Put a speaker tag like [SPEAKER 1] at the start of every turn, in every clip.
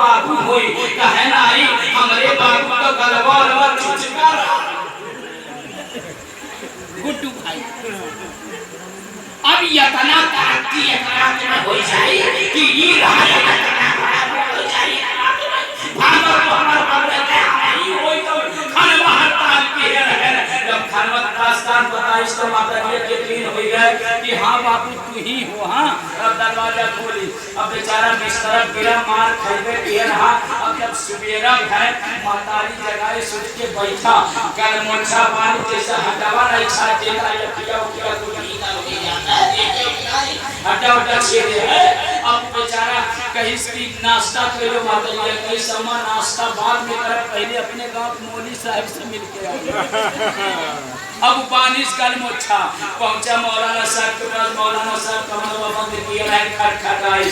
[SPEAKER 1] बाबू होई कहना आई हमरे बाबू तो गलवा चुचका गुड्डू भाई अब यतना तरक्की इतना हो जाए कि ये रहा हो जाए भागर भागर भागर नहीं होई तो खनवा हड़ताल की है जब खनवा दास्तान पता इसको माता जी के दिन हो गए कि हां बापू तू ही हो हां अब दरवाजा खोली अब बेचारा बिस्तर गिरा मार खाइबे पिए रहा अब जब सुबेरा है मातारी जगाए सोच के बैठा कल मोछा बांध जैसा हटावा नहीं छा देता ये किया तो नहीं हो जाता हटा हटा छेड़े है अब बेचारा कहीं से नाश्ता करो माता जी कहीं समा नाश्ता बाद में कर पहले अपने गांव मौली साहब से मिल के आओ अब बानिश कल मोछा पहुंचा मौलाना साहब के पास मौलाना साहब कमर बंद किया है खटखटाई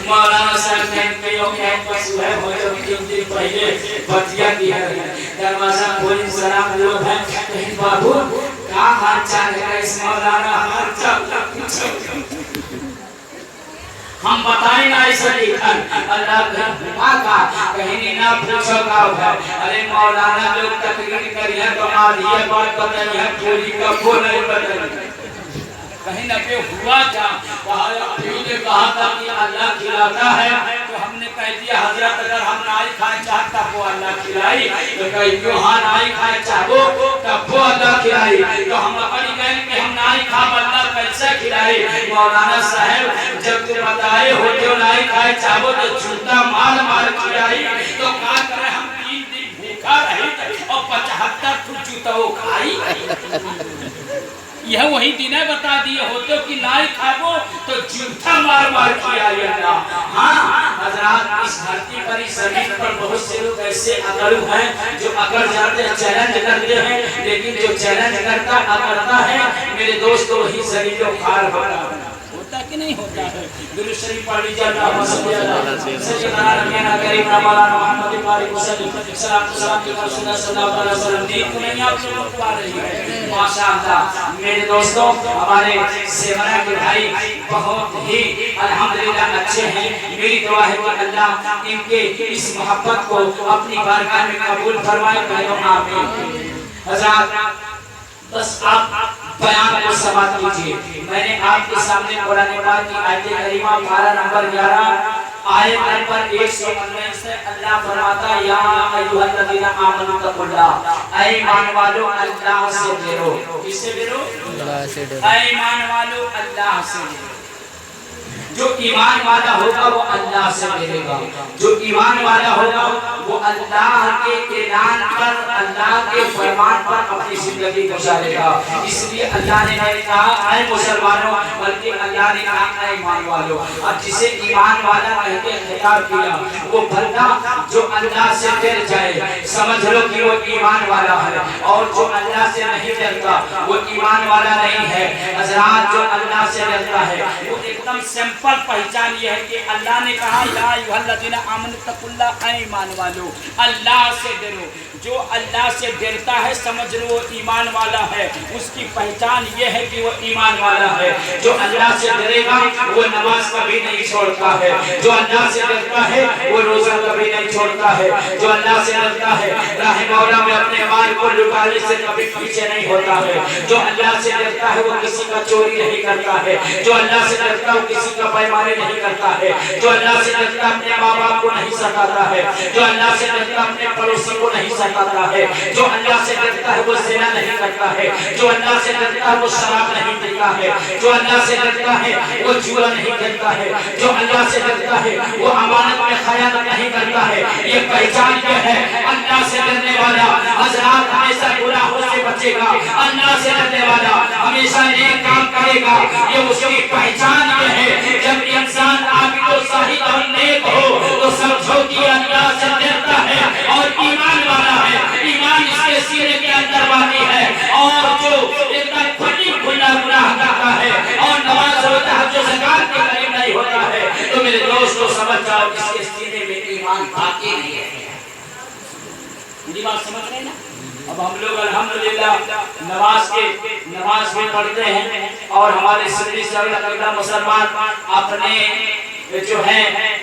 [SPEAKER 1] मौलाना साहब ने कहो कि पशु है हो जो 3 दिन पहले बतिया किया दरवाजा खोली सलाम लोग है कहीं बाबू क्या हाल चाल है इस मौलाना हाल चाल हम बताएं ना ऐसा लिखन अल्लाह का कहीं ना पूछो का है अरे मौलाना लोग तकरीर करिए तो आधी बात बताइए है पूरी का वो नहीं बताइए कहीं ना पे हुआ क्या ने कहा था कि अल्लाह खिलाता है तो हमने कह दिया हजरत अगर हम नाई खाए चाहता वो अल्लाह खिलाई तो कहीं क्यों हाँ नाई खाए चाहो तब वो अल्लाह खिलाई तो हम अपनी कहें कि हम नाई खा अल्लाह कैसे खिलाई मौलाना साहब जब तुम बताए हो जो नाई खाए चाहो तो जूता मार मार खिलाई तो क्या करें हम 3 दिन भूखा रहे और 75 फुट जूता वो खाई यह वही दिन है बता दिए होते कि नाई खाबो तो जूठा मार मार किया अल्लाह हां हजरत इस धरती पर इस जमीन पर बहुत से लोग ऐसे अकड़ू हैं जो अकड़ जाते हैं चैलेंज करते हैं लेकिन जो चैलेंज करता अकड़ता है मेरे दोस्तों वही जलीलो खार होता कि नहीं होता है दुरूद शरीफ पढ़ लीजिए अल्लाह सल्लल्लाहु अलैहि वसल्लम सलाम के सल्लल्लाहु अलैहि वसल्लम नींद नहीं आप लोगों को आ रही है माशाअल्लाह मेरे दोस्तों हमारे सेवना के भाई बहुत ही अल्हम्दुलिल्लाह अच्छे हैं मेरी दुआ है कि अल्लाह इनके इस मोहब्बत को अपनी बारगाह में कबूल फरमाए कहो आमीन हज़रत बस आप बयान को समाप्त कीजिए मैंने आपके सामने कुरान पाक की आयत करीमा पारा नंबर 11 आयत नंबर 119 से अल्लाह फरमाता या अय्युहल्लज़ीना आमनू तक़ुल्लाह ऐ ईमान वालों अल्लाह से डरो किससे डरो अल्लाह से डरो ऐ ईमान वालों अल्लाह से डरो जो ईमान वाला होगा वो अल्लाह से डरेगा जो ईमान वाला होगा वो अल्लाह के ऐलान पर अल्लाह के फरमान पर अपनी जिंदगी गुजारेगा इसलिए अल्लाह ने नहीं कहा ऐ मुसलमानों बल्कि अल्लाह ने कहा ऐ ईमान वालों अब जिसे ईमान वाला कह के खिताब किया वो बंदा जो अल्लाह से डर जाए समझ लो कि वो ईमान वाला है और जो अल्लाह से नहीं डरता वो ईमान वाला नहीं है हज़रात जो अल्लाह से डरता है वो एकदम सिंपल पहचान ये है कि अल्लाह ने कहा या अय्युहल्लज़ीना आमनू तक़ुल्लाह ऐ ईमान वालों अल्लाह से डरो जो अल्लाह से डरता है समझ लो वो ईमान वाला है उसकी पहचान ये है कि वो ईमान वाला है जो अल्लाह से डरेगा वो नमाज कभी नहीं छोड़ता है जो अल्लाह से डरता है वो रोजा कभी नहीं छोड़ता है जो अल्लाह से डरता है राह मौला में अपने माल को लुटाने से कभी पीछे नहीं होता है जो अल्लाह से डरता है वो किसी का चोरी नहीं करता है जो अल्लाह से डरता है किसी का पैमाने नहीं करता है जो अल्लाह से डरता अपने माँ बाप को नहीं सताता है जो अल्लाह से डरता अपने पड़ोसी को नहीं सताता है जो अल्लाह से डरता है वो ज़िना नहीं करता है जो अल्लाह से डरता है वो शराब नहीं पीता है जो अल्लाह से डरता है वो जुआ नहीं करता है जो अल्लाह से डरता है वो अमानत में खयानत नहीं करता है ये पहचान क्या है अल्लाह से डरने वाला हज़रात हमेशा गुनाहों से बचेगा अल्लाह से डरने वाला हमेशा नेक काम करेगा ये उसकी पहचान ये है जब इंसान आबिद और साहिद और नेक हो तो समझो कि अल्लाह से डरता है और ईमान वाला है ईमान इसके सीने के अंदर वाली है और जो एकदम फटी खुला गुनाह करता है और नमाज रोजा जो ज़कात के करीब नहीं होता है तो मेरे दोस्तों समझ जाओ इसके सीने में ईमान बाकी नहीं है मेरी बात समझ रहे हैं ना अब हम लोग अल्हम्दुलिल्लाह नमाज में पढ़ते हैं और हमारे सिंधी मुसलमान अपने जो है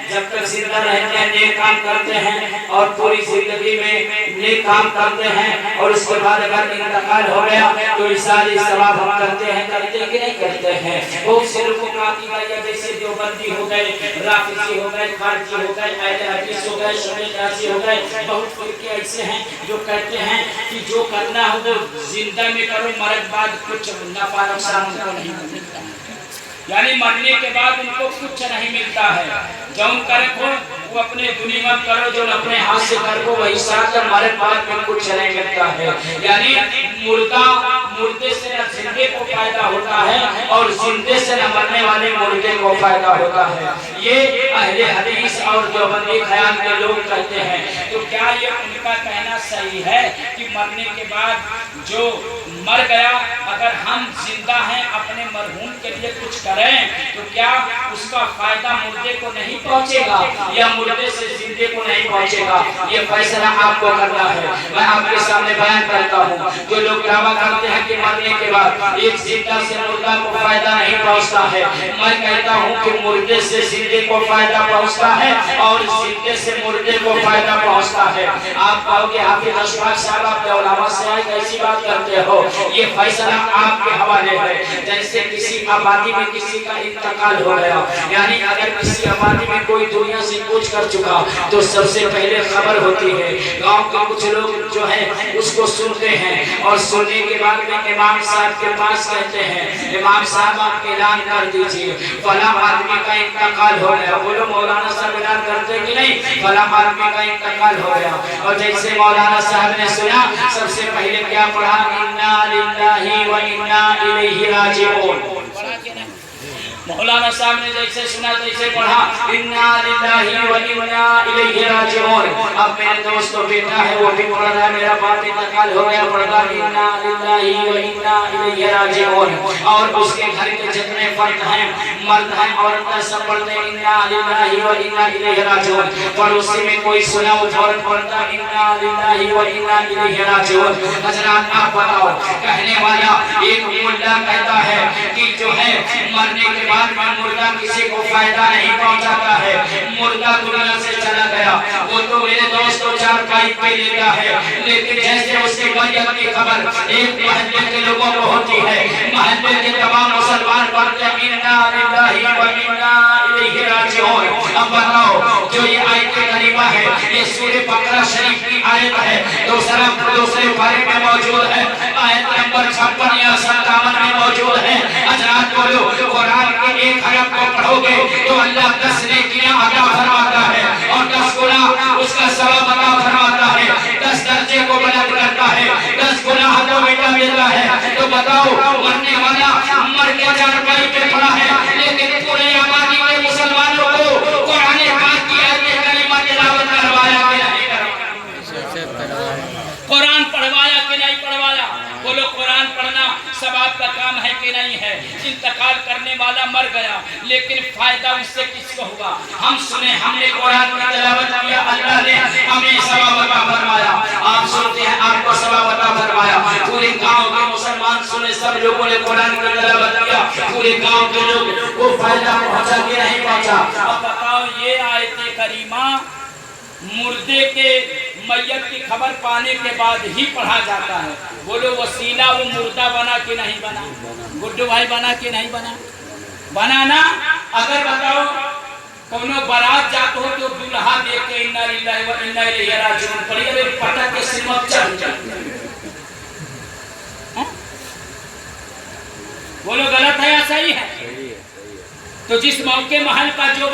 [SPEAKER 1] जब तक जिंदा रहते हैं नेक काम करते हैं और पूरी जिंदगी में नेक काम करते हैं और उसके बाद अगर इंतकाल हो गया तो इसारी सवाब हम करते हैं कि नहीं करते हैं। बहुत से लोगों का अकीदा या जैसे देवबंदी हो गए, राफिजी हो गए, खारजी हो गए, अहले हदीस हो गए, शरीयती हो गए, बहुत फिरके ऐसे हैं जो कहते हैं कि जो करना हो वो जिंदा में करो, मरने के बाद कुछ नफा नुकसान उनको नहीं मिलता है, यानी मरने के बाद उनको कुछ नहीं मिलता है। जो करे वो अपने दुनिया में करो, जो अपने हाथ से करो वही साथ हमारे बाद में कुछ नहीं मिलता है। यानी मुर्दे से न जिंदे को फायदा होता है और जिंदे से न मरने वाले मुर्दे को फायदा होता है। ये अहले हदीस और देवबंदी ख्याल के लोग कहते हैं। तो क्या ये उनका कहना सही है कि मरने के बाद जो मर गया अगर हम जिंदा हैं अपने मरहूम के लिए कुछ करें तो क्या उसका फायदा मुर्दे को नहीं पहुंचेगा या मुर्दे से जिंदे को नहीं पहुंचेगा? ये फैसला आपको करना है। मैं आपके सामने बयान करता हूँ। जो लोग दावा करते हैं कि मरने के बाद एक जिंदा से मुर्दा को फायदा नहीं पहुंचता है, मैं कहता हूँ कि मुर्दे से जिंदे को फायदा पहुंचता है और जिंदे से मुर्दे को फायदा पहुंचता है। आप कहोगे हाफिज अशफाक साहब आप उलमा से आए कैसी बात करते हो? ये फैसला आपके हवाले है। जैसे किसी आबादी में किसी का इंतकाल हो गया, यानी अगर किसी आबादी में कोई दुनिया से कूच कर चुका तो सबसे पहले खबर होती है। गांव के कुछ लोग जो है उसको सुनते हैं और सुनने के बाद में इमाम साहब के पास कहते हैं इमाम साहब आप ऐलान कर दीजिए फला आदमी का इंतकाल हो गया। बोलो मौलाना साहब ऐलान करते कि नहीं? फला आदमी का इंतकाल हो गया। और जैसे मौलाना साहब ने सुना सबसे पहले क्या पढ़ा? इन्ना लिल्लाहि व इन्ना इलैहि राजिऊन। मौलाना साहब ने जैसे सुना तैसे पढ़ा इन्ना लिल्लाहि व इन्ना इलैहि राजिऊन। अब मेरे दोस्तों बेटा है वो भी पढ़ रहा है, मेरा बाप इंतकाल हो गया, पढ़ रहा इन्ना लिल्लाहि व इन्ना इलैहि राजिऊन। और उसके घर के जितने फर्द हैं मर्द हैं औरत हैं सब पढ़ते हैं इन्ना लिल्लाहि व इन्ना इलैहि राजिऊन। पड़ोसी में कोई सुना वो फौरन पढ़ता इन्ना लिल्लाहि व इन्ना इलैहि राजिऊन। हजरात आप बताओ कहने वाला एक मुल्ला कहता है कि जो है मरने के बाद में मुर्दा किसी को फायदा नहीं पहुंचाता है, मुर्दा दुनिया से चला गया वो तो मेरे दोस्तों चार पाई पे लेता है, लेकिन जैसे उसके मरियम की खबर एक महल्ले के लोगों को होती है, महल्ले के तमाम मुसलमान पढ़ते हैं इन्ना लिल्लाहि व इन्ना इलैहि राजिऊन। अब बताओ जो ये आयत करीमा है ये सूरह बकरा शरीफ की आयत है, दूसरे पारे में मौजूद है, आयत नंबर 56 या 57 में मौजूद है। हजरात बोलो कुरान के एक हरफ को पढ़ोगे तो अल्लाह 10 नेकियां अता फरमाता है और 10 गुना उसका सवाब अता फरमाता है, 10 दर्जे को बुलंद करता है, 10 गुनाह को मिटा देता है। तो बताओ मरने वाला मर के चारपाई पे पड़ा है लेकिन पूरे आबादी के मुसलमानों को कुरान पाक की आयत करीमा तिलावत करवाया कि नहीं करवाया? कुरान पढ़वाया कि नहीं पढ़वाया? बोलो कुरान पढ़ना सवाब का काम है कि नहीं है? इंतकाल करने वाला मर गया लेकिन फायदा उससे किसको हुआ? हम सुने हमने कुरान की तिलावत किया अल्लाह ने हमें सवाब अता फरमाया, आप सुनते हैं आपको सवाब अता फरमाया। पूरे गांव के मुसलमान सुने सब लोगों ने कुरान की तिलावत किया, पूरे गांव के लोग को फायदा पहुंचा कि नहीं पहुंचा? अब बताओ ये आयत करीमा मुर्दे के मैयत की खबर पाने के बाद ही पढ़ा जाता है। बोलो वसीला वो मुर्दा बना कि नहीं बना? गुड्डू भाई बना कि नहीं बना? बना ना? अगर बताओ कोनो बारात जाते हो तो दुल्हा देख के इन्ना लिल्लाहि व इन्ना इलैहि राजिऊन पढ़िए रे पटक के सिर में चढ़ बोलो गलत है या सही है? तो जिस मौके महल का जो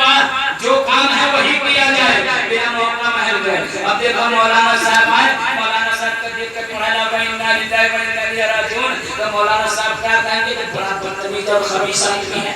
[SPEAKER 1] काम है वही किया जाए, बिना मौका महल गए। अब देखो मौलाना साहब आए, मौलाना साहब का देख के पढ़ा लगा इन्ना लिल्लाहि व इन्ना इलैहि राजिऊन, तो मौलाना साहब क्या कहेंगे कि बड़ा बदतमीज और खबीस आदमी है।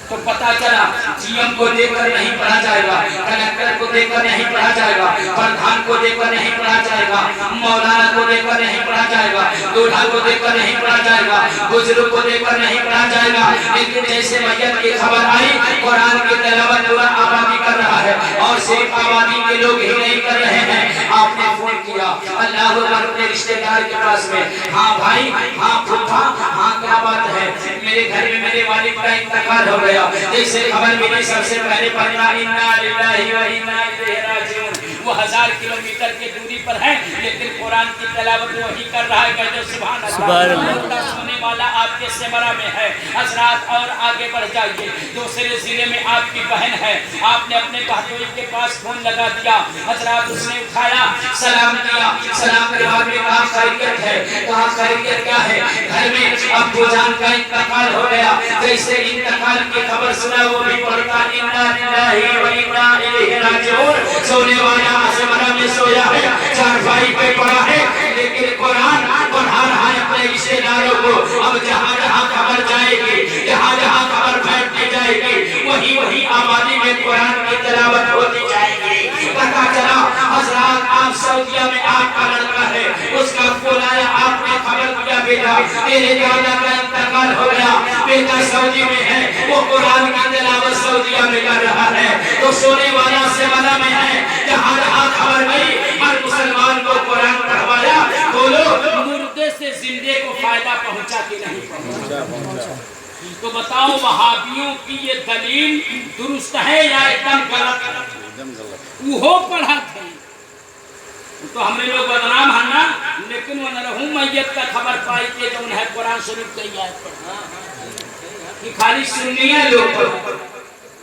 [SPEAKER 1] तो पता चला जीएम को देखकर नहीं पढ़ा जाएगा, कलेक्टर को देखकर नहीं पढ़ा जाएगा, प्रधान को देखकर नहीं पढ़ा जाएगा, मौलाना को देखकर नहीं पढ़ा जाएगा, दूल्हा को देखकर नहीं पढ़ा जाएगा, बुजुर्ग को देखकर नहीं पढ़ा जाएगा। लेकिन जैसे मैयत की खबर आई कुरान की तिलावत पूरा आबादी कर रहा है और सिर्फ आबादी के लोग ही नहीं कर रहे हैं। आपने फोन किया اللہ اکبر اپنے رشتہ دار کے پاس میں، ہاں بھائی، ہاں پھوپھا، ہاں کیا بات ہے، میرے گھر میں میرے والد کا انتقال ہو گیا، جیسے خبر ملی سب سے پہلے پڑھنا انا للہ و انا الیہ راجعون۔ وہ 1000 کلومیٹر کی دوری پر ہے لیکن قرآن کی تلاوت وہی کر رہا ہے، کہتے سبحان اللہ۔ سننے والا آپ کے سمرہ میں ہے حضرات، اور آگے بڑھ جائیے، دوسرے ضلع میں آپ کی بہن ہے، آپ نے اپنے بہنوئی کے پاس فون لگا دیا حضرات، اس نے اٹھایا، سلام کیا، سلام کے بعد میں کہا خیریت ہے، کہا خیریت کیا ہے، گھر میں ابو جان کا انتقال ہو گیا، جیسے انتقال کی خبر سنا وہ بھی پڑھتا انا للہ و انا الیہ راجعون۔ سونے والا سمرہ میں سویا ہے، چارپائی پہ پڑا ہے، لیکن قرآن پڑھا رہا ہے اپنے رشتے داروں کو۔ اب جہاں جہاں خبر جائے گی، جہاں جہاں خبر پھیلتی جائے گی، وہی وہی آبادی میں قرآن کی تلاوت ہوتی جائے گی۔ پتہ چلا حضرات آپ سعودیہ میں آپ کا لڑکا ہے، اس کا فون آیا، آپ نے خبر دیا بیٹا تیرے دادا کا انتقال ہو گیا، بیٹا سعودی میں ہے، وہ قرآن کی تلاوت سعودیہ میں کر رہا ہے۔ تو سونے والا سمرہ میں ہے، جہاں جہاں خبر گئی ہر مسلمان کو قرآن پڑھوایا۔ بولو مردے سے زندے کو فائدہ پہنچا کہ نہیں پہنچا؟ تو بتاؤ وہابیوں کی یہ دلیل درست ہے یا ایک دم غلط؟ وہ پڑھا تھا تو ہم نے لوگ بدنام ہننا، لیکن وہ نرہوں میت کا خبر پائی کہ جو انہیں قرآن شریف کی آیت پڑھا کہ خالی سننی ہے لوگ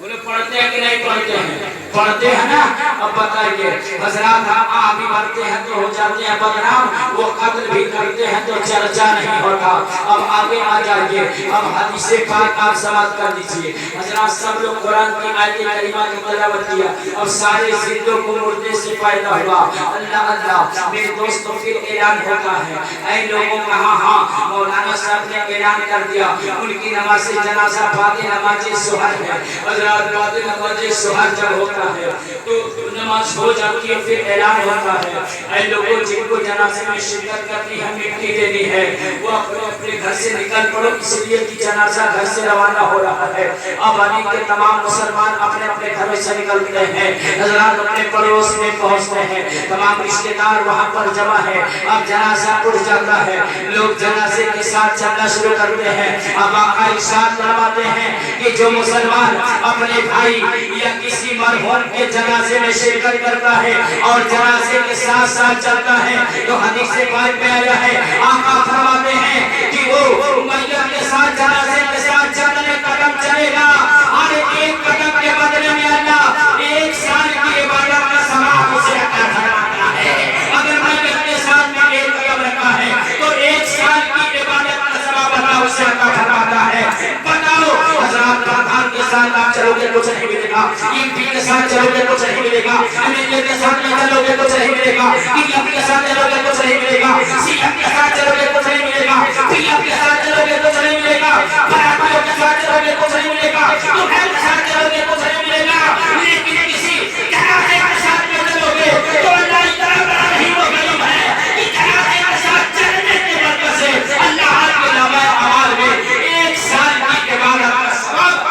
[SPEAKER 1] بولے پڑھتے ہیں کہ نہیں پڑھتے ہیں؟ پڑھتے ہیں نا۔ اب بتائیے حضرات ہم آبی بڑھتے ہیں تو ہو جاتے ہیں بدنام، وہ قتل بھی کرتے ہیں تو چرچا نہیں ہوتا۔ اب آگے آ جائیے، اب حدیث پاک آپ سماعت کر دیجئے۔ حضرات سب لوگ قرآن کی آیت کریمہ کی تلاوت کیا، اب سارے زندوں کو مردے سے فائدہ ہوا۔ اللہ اللہ میرے دوستوں پھر اعلان ہوتا ہے، اے لوگوں کہاں، ہاں مولانا صاحب نے اعلان کر دیا ان کی نماز جنازہ بعد نماز سحر ہے۔ حضرات بعد نماز سحر جب ہوتا ہے تو نماز ہو جاتی ہے، پھر اعلان ہوتا ہے اے لوگوں جن کو جنازے میں شرکت کرنی ہے، مٹی دینی ہے، وہ اپنے گھر سے نکل پڑو، اس لیے کہ جنازہ گھر سے روانہ ہو رہا ہے۔ آبادی کے تمام مسلمان اپنے اپنے گھروں سے نکلتے ہیں، حضرات اپنے پڑوس میں پہنچتے ہیں، تمام رشتہ دار وہاں پر جمع ہے۔ اب جنازہ اٹھ جاتا ہے، لوگ جنازے کے ساتھ چلنا شروع کرتے ہیں۔ اب آقا ارشاد فرماتے ہیں کہ جو مسلمان اپنے بھائی یا کسی مرحوم کے جنازے میں شرکت کرتا ہے اور جنازے کے ساتھ ساتھ چلتا ہے تو حدیث پاک میں آیا ہے، آقا فرماتے ہیں کہ وہ میت کے ساتھ جنازے کے ساتھ چلنے قدم چلے گا، ہر ایک قدم کے بدلے میں اللہ 1 سال کی عبادت کا ثواب اسے عطا فرماتا ہے۔ اگر میت کے ساتھ میں 1 قدم رکھا ہے تو 1 سال کی عبادت کا ثواب اللہ اسے عطا فرماتا ہے۔ بتاؤ حضرات پردھان کے ساتھ آپ چلو گے کچھ نہیں ملے گا، ایمپی کے ساتھ چلو گے کچھ نہیں ملے گا، MLA کے ساتھ چلو گے کچھ نہیں ملے گا، DM کے ساتھ چلو گے کچھ نہیں ملے گا، CM کے ساتھ چلو گے کچھ نہیں ملے گا، PM کے ساتھ چلو گے کچھ نہیں ملے گا، بھراتیوں کے ساتھ چلو گے کچھ نہیں ملے گا، تمہیں کے ساتھ چلو گے کچھ نہیں ملے گا، لیکن کسی جنازے کے ساتھ میں چلو گے تو اللہ اتنا بڑا نہیں وہ غلب ہے کہ جنازے کے ساتھ چلنے کے برکت سے اللہ آپ کے نامہ اعمال میں 1 سال کی عبادت کا ثواب۔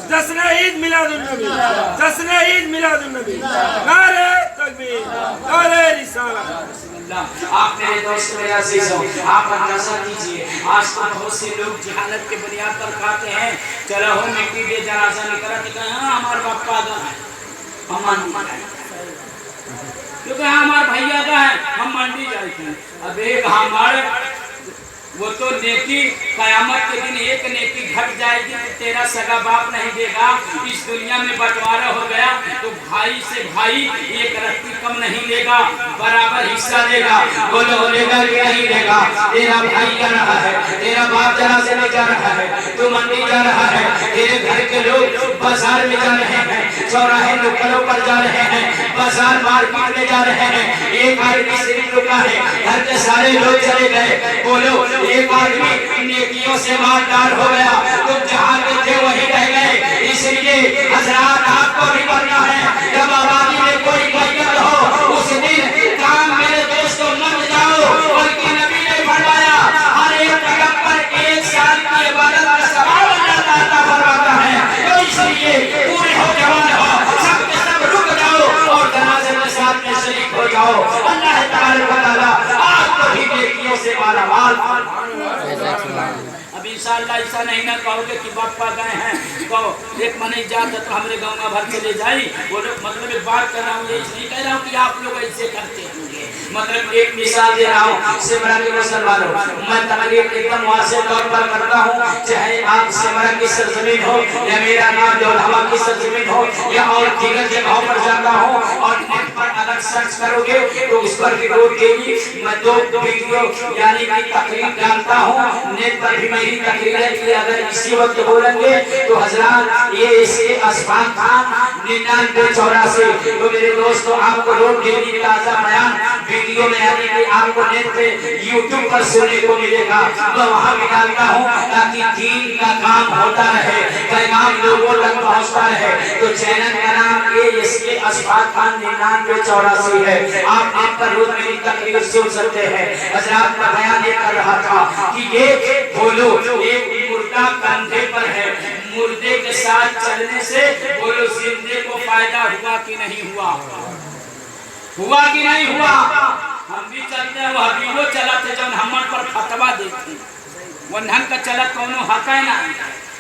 [SPEAKER 2] جشن عید میلاد النبی، جشن عید میلاد النبی، نعرہ تکبیر، نعرہ رسالت۔
[SPEAKER 1] آپ میرے دوست میرے عزیزوں، آپ اندازہ کیجئے آج تو بہت سے لوگ جہالت کے بنیاد پر کہتے ہیں چلو ہم مٹی دے جنازہ نکلا کہ ہاں ہمارا باپ کا آگا ہے ہم منڈی جائیں، کیونکہ ہمارا بھائیا کا ہے ہم منڈی جائیں تھے۔ اب ایک ہمارے وہ تو نیکی قیامت کے دن ایک نیکی گھٹ جائے گی تو تیرا سگا باپ نہیں دے گا، اس دنیا میں بٹوارہ ہو گیا تو بھائی سے بھائی ایک رتی کم نہیں لے گا، برابر حصہ دے گا۔ بولو لے گا کہ نہیں لے گا؟ تیرا بھائی جا رہا ہے، تیرا باپ جنازے میں جا رہا ہے، تو منڈی جا رہا ہے، تیرے گھر کے لوگ بازار میں جا رہے ہیں، چوراہے نکلوں پر جا رہے ہیں، بازار مارکیٹ میں جا رہے ہیں، ایک آدمی صرف رکا ہے، گھر کے سارے لوگ چلے گئے۔ بولو ایک آدمی نیکیوں سے مالدار ہو گیا، تم جہاں کے تھے وہی رہ گئے۔ اس لیے حضرات آپ کو بھی کرنا ہے، جب آبادی میں کوئی میت ہو اس دن کام میرے دوستوں مت جاؤ، بلکہ نبی نے فرمایا ہر ایک قدم پر 1 سال کی عبادت کا ثواب اللہ تعالیٰ فرماتا ہے۔ अब इंशाअल्लाह ऐसा नहीं ना कहोगे कि बापा गए हैं कहो एक मनी जात तो हमारे गाँव में भर चले जाई। वो लोग मतलब एक बात कर रहा हूँ, ये इसलिए कह रहा हूँ कि आप लोग ऐसे करते होंगे। मतलब एक मिसाल दे रहा हूँ सिमरा के मुसलमानों, मैं तकरीर एकदम वाज़ेह तौर पर करता हूँ, चाहे आप सिमरा की सरजमीन हो या मेरा नाम दौलहवा की सरजमीन हो या और दीगर जगहों पर जाता हूँ और नेट पर अगर सर्च करोगे तो उस पर भी रोक देगी। मैं दो वीडियो यानी कि तकरीर डालता हूँ नेट पर भी मेरी तकरीर है कि अगर इसी वक्त बोलेंगे तो हजरात ये इसके असफाक खान 9984 तो मेरे दोस्तों आपको रोक देगी ताज़ा बयान वीडियो में यानी कि आपको नेट पे YouTube पर सुनने को मिलेगा। मैं वहाँ भी डालता हूँ ताकि दीन का काम होता रहे, पैगाम लोगों तक पहुँचता रहे। तो चैनल का नाम ये इसके असफाक खान 9984 है। आप नेट पर रोज मेरी तकरीर सुन सकते हैं। हजरात का बयान ये कर रहा था कि ये बोलो एक मुर्दा कंधे पर है, मुर्दे के साथ चलने से बोलो जिंदे को फायदा हुआ कि नहीं हुआ, हुआ कि नहीं हुआ। हम भी चलते हैं, वह भी वो चलाते जब हम पर फतवा देते वंधन का चलत कौनो हक है ना।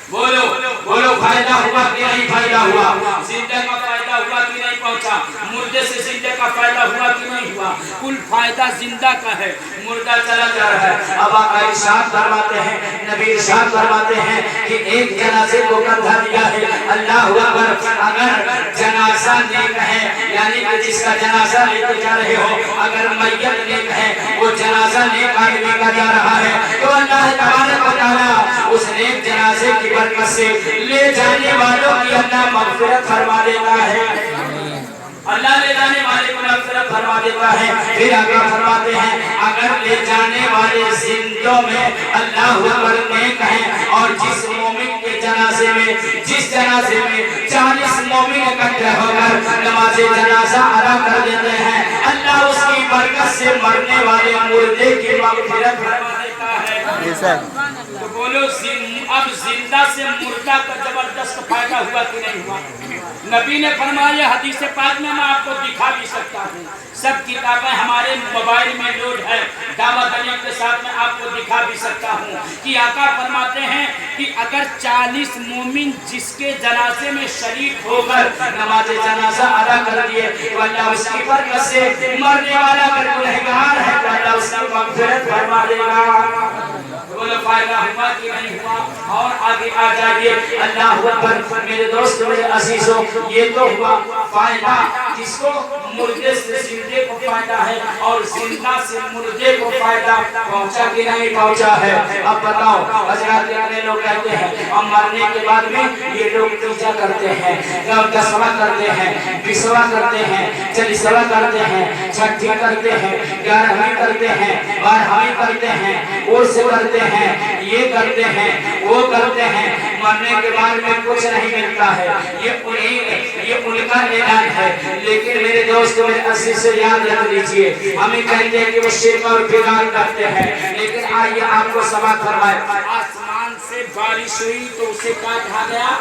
[SPEAKER 1] बोलो बोलो फायदा हुआ कि नहीं फायदा हुआ, जिंदे का फायदा हुआ कि नहीं पहुंचा, मुर्दे से जिंदे का फायदा हुआ कि नहीं हुआ। कुल फायदा जिंदा का है, मुर्दा चला जा रहा है। अब आप इरशाद फरमाते हैं, नबी इरशाद फरमाते हैं कि एक जनाजे को कंधा दिया है, अल्लाह अकबर। अगर जनाजा नेक है यानी कि जिसका जनाजा लेके जा रहे हो अगर मैयत नेक है, वो जनाजा नेक आदमी का जा रहा है तो अल्लाह तबारक व तआला उस नेक जनाजे की बरकत से ले जाने वालों की अल्लाह मग़फ़िरत फरमा देता है, अल्लाह ले जाने वाले को मग़फ़िरत फरमा देता है। फिर आगे फरमाते हैं अगर ले जाने वाले जिंदों में अल्लाह अकबर नेक है और जिस मोमिन के जनाजे में जिस जनाजे में 40 मोमिन इकट्ठे होकर नमाज जनाजा अदा कर देते हैं, अल्लाह उसकी बरकत से मरने वाले मुर्दे की मग़फ़िरत फरमा देता है। तो बोलो अब जिंदा से मुर्दा का जबरदस्त फायदा हुआ कि नहीं हुआ। नबी ने फरमाया हदीस पाक में, मैं आपको दिखा भी सकता हूँ, सब किताबें हमारे मोबाइल में लोड है, दावा दलील के साथ में आपको दिखा भी सकता हूँ कि आका फरमाते हैं कि अगर 40 मोमिन जिसके जनाजे में शरीक होकर नमाज जनाजा अदा कर दिए तो अल्लाह उसकी बरकत से मरने वाला अगर गुनहगार है तो अल्लाह उसकी मग़फ़िरत फरमा देगा। बोलो फायदा हुआ कि नहीं हुआ। और आगे आ जाइए, अल्लाह अकबर। मेरे दोस्त मेरे अजीजों, ये तो हुआ फायदा जिसको मुर्दे से जिंदे को फायदा है और जिंदा से मुर्दे को फायदा पहुंचा कि नहीं पहुंचा है। अब बताओ हजरत कितने लोग कहते हैं और मरने के बाद में ये लोग पूजा करते हैं, दसवां करते हैं, 20वां करते हैं, 40वां करते हैं, छठी करते हैं, 11वीं करते हैं, 12वीं करते हैं, उर्स करते हैं, ये करते हैं, वो करते हैं। मरने के बाद में कुछ नहीं मिलता है, ये उनका ऐलान है। लेकिन मेरे दोस्तों मेरे अजीज से याद रख लीजिए, हमें कहते हैं कि वो शिर्क और बिगाड़ करते हैं, लेकिन आइए आपको सबक फरमाए। आसमान से बारिश हुई तो उसे क्या कहा गया,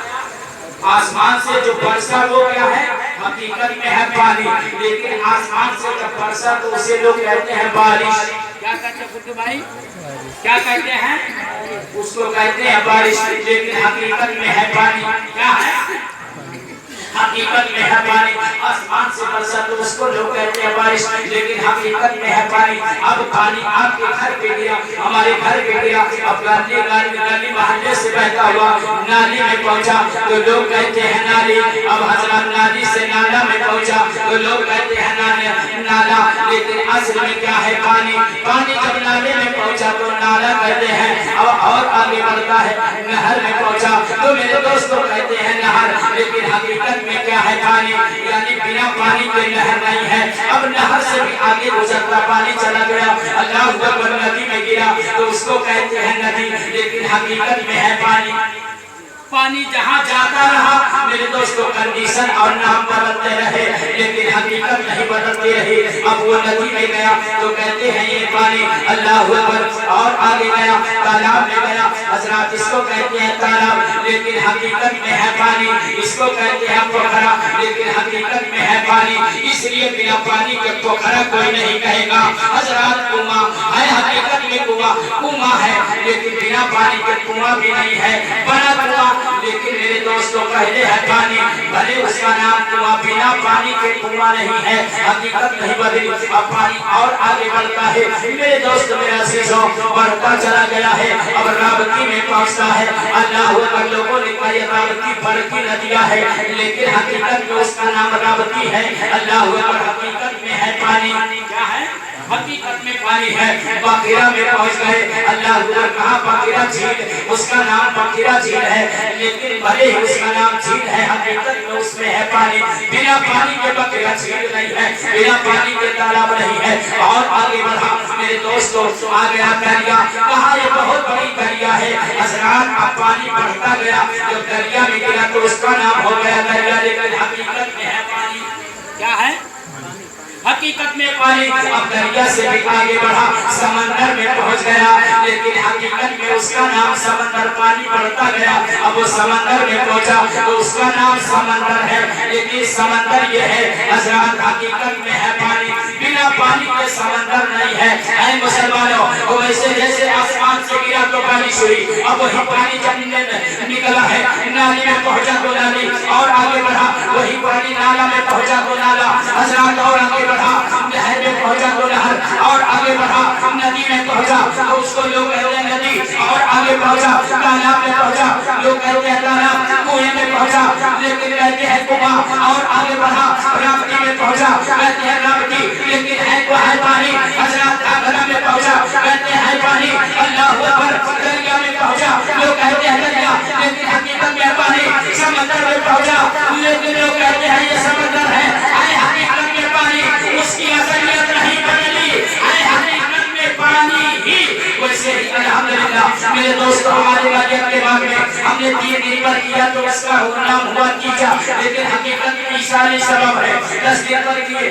[SPEAKER 1] आसमान से जो बरसा वो क्या है, हकीकत में है पानी, लेकिन आसमान से जब बरसा तो उसे लोग कहते हैं बारिश। क्या कहते हैं फुट्टू भाई, क्या कहते हैं, उसको कहते हैं बारिश, लेकिन हकीकत में है पानी। क्या है, हकीकत में है पानी। आसमान से बरसा तो उसको लोग कहते हैं बारिश, लेकिन हकीकत में है पानी। अब पानी आपके घर पे गिरा, हमारे घर पे गिरा, अब गली मोहल्ले से बहता हुआ नाली में पहुंचा तो लोग कहते हैं नाली। अब हजरत नाली से नाला में पहुंचा तो लोग कहते हैं नाला, लेकिन असल में क्या है पानी। पानी जब नाले में पहुंचा तो नाला कहते हैं। अब और आगे बढ़ता है, नहर में पहुंचा तो मेरे दोस्तों कहते हैं नहर, लेकिन हकीकत में क्या है पानी, यानी बिना पानी के नहर नहीं है। अब नहर से भी आगे गुजरता पानी चला गया, अल्लाह अकबर, नदी में गिरा तो उसको कहते हैं नदी, लेकिन हकीकत में है पानी। पानी जहाँ जाता रहा मेरे दोस्तों कंडीशन और नाम बदलते रहे, लेकिन हकीकत नहीं बदलती रही। अब वो नदी में गया तो कहते हैं ये पानी, अल्लाह अकबर। और आगे गया तालाब में गया, हजरत हजरत इसको कहते हैं तालाब लेकिन हकीकत में है पानी, इसको कहते हैं पोखरा लेकिन हकीकत में है पानी, इसलिए बिना पानी के पोखरा कोई नहीं कहेगा। हजरत कुआं है, हकीकत में कुआं है लेकिन बिना पानी के कुआं भी नहीं है, बड़ा कुआं लेकिन मेरे दोस्तों पहले है पानी, भले उसका नाम कुआं बिना पानी के कुआं नहीं है, हकीकत नहीं बदली। अब पानी और आगे बढ़ता है मेरे दोस्त, मेरा अजीजों, बढ़ता चला गया है, अब रावती में पहुंचता है। अल्लाह अकबर, लोगों ने कहा ये रावती फर की नदियां है लेकिन हकीकत में उसका नाम रावती है। अल्लाह अकबर, हकीकत में है पानी, क्या है हकीकत में पानी है। बखीरा में पहुंच गए, अल्लाह अकबर, कहां बखीरा झील, उसका नाम बखीरा झील है लेकिन भले ही उसका नाम झील है, हकीकत में उसमें है पानी, बिना पानी के बखीरा झील नहीं है, बिना पानी के तालाब नहीं है। और आगे बढ़ा मेरे दोस्तों, आ गया दरिया, कहा ये बहुत बड़ी दरिया है। हजरत अब पानी बढ़ता गया, जब दरिया में गिरा तो उसका नाम हो गया दरिया, लेकिन हकीकत में है पानी, क्या है हकीकत में पानी। अब दरिया से भी आगे बढ़ा, समंदर में पहुंच गया लेकिन हकीकत में उसका नाम समंदर, पानी बढ़ता गया, अब वो समंदर में पहुंचा तो उसका नाम समंदर है लेकिन समंदर ये है हजरत हकीकत में है पानी, बिना पानी के समंदर नहीं है। ऐ मुसलमानों, वो वैसे जैसे आसमान से गिरा तो बारिश हुई, अब वही पानी जमीन में निकला है, नाली में पहुंचा तो नाली, और आगे बढ़ा वही पानी नाला में पहुंचा तो नाला, हजरत और आगे बढ़ा नहर में पहुंचा तो नहर, और आगे बढ़ा नदी में पहुंचा तो उसको लोग कहते हैं नदी, और आगे पहुंचा तालाब में पहुंचा, लोग कहते हैं तालाब, कुएं में पहुंचा लेकिन कहते हैं कुआं, और आगे बढ़ा रावती में पहुंचा, कहते हैं रावती लेकिन है को है पानी। हजरत आगरा में पहुंचा, कहते हैं पानी। अल्लाह अकबर, दरिया में पहुंचा, लोग कहते हैं दरिया लेकिन हकीकत में पानी। समंदर में पहुंचा लेकिन लोग कहते हैं ये समंदर है, हकीकत में पानी, उसकी असलियत नहीं बदली, हकीकत में पानी ही। वैसे ही अल्हम्दुलिल्लाह मेरे दोस्तों, हमारे वालियत के बाद में हमने 3 दिन पर किया तो उसका नाम हुआ कीजा, लेकिन हकीकत में ईसा अलैहिस्सलाम है। 10 दिन पर किए,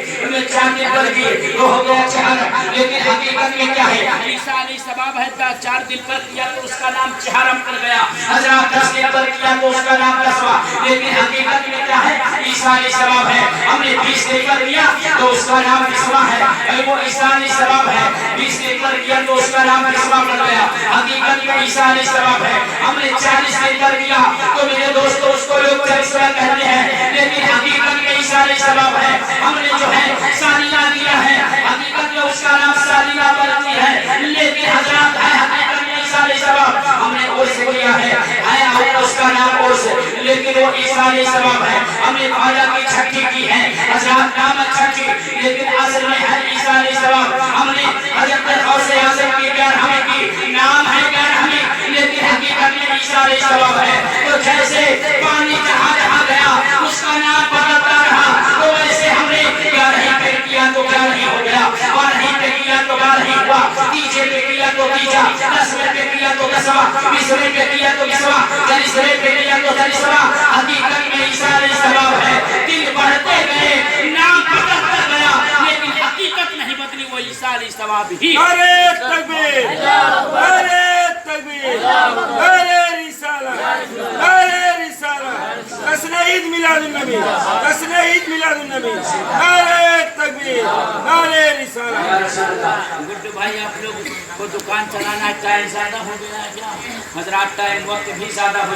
[SPEAKER 1] 4 दिन पर किए तो हो गया 4, लेकिन हकीकत में क्या है ईसा अलैहिस्सलाम है, 4 दिन पर किया तो उसका नाम चहरम पड़ गया। हजरत 10 दिन पर किया तो उसका नाम 10वां, लेकिन हकीकत में क्या है ईसा अलैहिस्सलाम है। हमने 20 दिन पर किया तो उसका नाम 20वां है, वो ईसा अलैहिस्सलाम है। 20 दिन पर किया तो उसका नाम 20वां पड़ गया, हकीकत में ईसा अलैहिस्सलाम है। हमने 40 दिन पर किया तो मेरे दोस्तों उसको लोग 40वां कहते हैं, लेकिन हकीकत में ईसा अलैहिस्सलाम है। हमने जो है सालिया दिया है, हकीकत में उसका नाम सालिया बनती है, लेकिन हजरत है हकीकत में ईसा अलैहिस्सलाम। हमने उर्स किया है उसका नाम उर्स, लेकिन वो ईसा अलैहिस्सलाम है। हमने ख्वाजा की छठी की है, हजरत नाम छठी, लेकिन असल में है ईसा अलैहिस्सलाम। हमने हजरत गौसे आज़म की ग्यारहवीं की, नाम है 11वीं, लेकिन हकीकत में ईसा अलैहिस्सलाम है। तो जैसे पानी जहाँ जहाँ गया उसका नाम बदलता रहा, तो वैसे हमने 11वीं पे किया तो 11वीं हो गया, 12वीं पे किया तो 12वीं हुआ, 30 पे किया तो 30, 10वें पे किया तो 10वां, 20वें पे किया तो 20वां, 40वें पे किया तो 40वां। हकीकत में ईसा अलैहिस्सलाम है। दिन बढ़ते गए, नाम बदलता गया, लेकिन हकीकत नहीं बदली, वो ईसा अलैहिस्सलाम ही।
[SPEAKER 2] नारे तकबीर, नारे तकबीर, नारे रिसाला, नारे रिसाला, जश्न ईद मिलादुन नबी, जश्न ईद मिलादुन नबी, नारे तकबीर, नारे रिसाला।
[SPEAKER 1] गुड्डू भाई, आप लोग को दुकान चलाना टाइम ज्यादा हो गया है क्या? हजरत टाइम वक्त भी ज्यादा हो